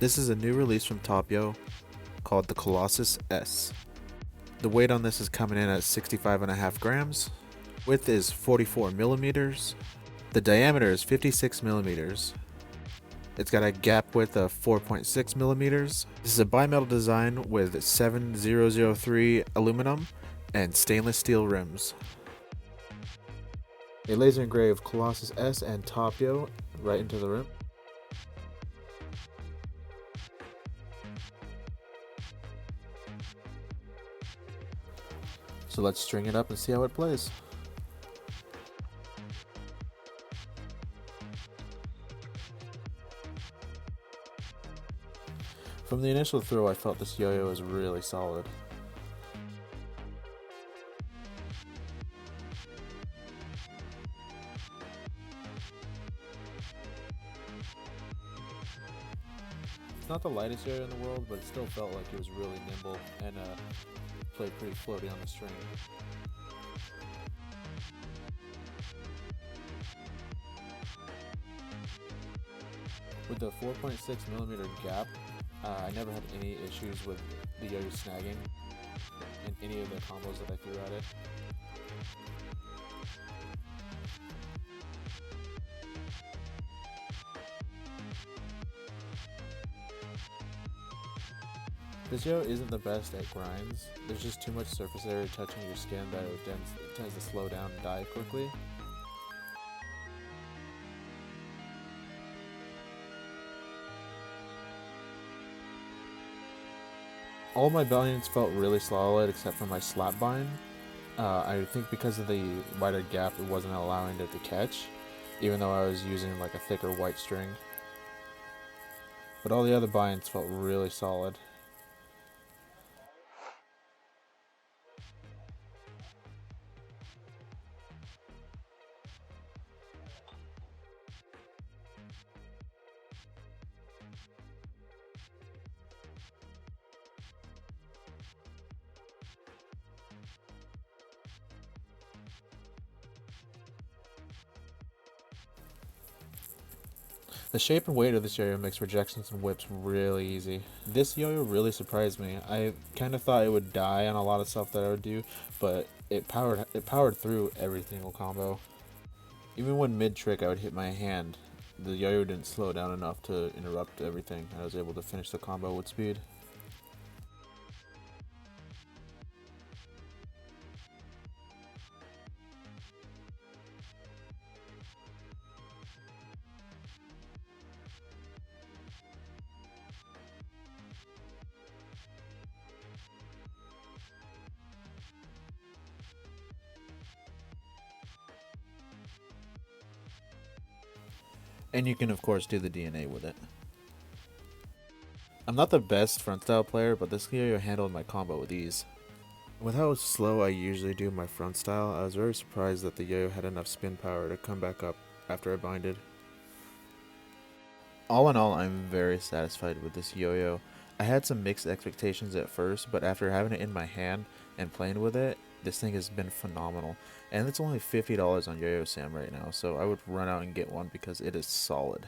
This is a new release from Top-Yo called the Colossus S. The weight on this is coming in at 65.5 grams. Width is 44 millimeters. The diameter is 56 millimeters. It's got a gap width of 4.6 millimeters. This is a bimetal design with 7003 aluminum and stainless steel rims. A laser engraved Colossus S and Top-Yo right into the rim. So let's string it up and see how it plays. From the initial throw, I felt this yo-yo was really solid. It's not the lightest yo-yo in the world, but it still felt like it was really nimble and played pretty floaty on the string. With the 4.6 millimeter gap, I never had any issues with the yo-yo snagging in any of the combos that I threw at it. This yo isn't the best at grinds. There's just too much surface area touching your skin that it tends to slow down and die quickly. All my binds felt really solid except for my slap bind. I think because of the wider gap, it wasn't allowing it to catch, even though I was using like a thicker white string. But all the other binds felt really solid. The shape and weight of this yo-yo makes rejections and whips really easy. This yo-yo really surprised me. I kind of thought it would die on a lot of stuff that I would do, but it powered through every single combo. Even when mid-trick I would hit my hand, the yo-yo didn't slow down enough to interrupt everything. I was able to finish the combo with speed. And you can of course do the DNA with it. I'm not the best front style player, but this yo-yo handled my combo with ease. With how slow I usually do my front style, I was very surprised that the yo-yo had enough spin power to come back up after I binded. All in all, I'm very satisfied with this yo-yo. I had some mixed expectations at first, but after having it in my hand and playing with it, this thing has been phenomenal. And it's only $50 on Yo-Yo Sam right now, so I would run out and get one because it is solid.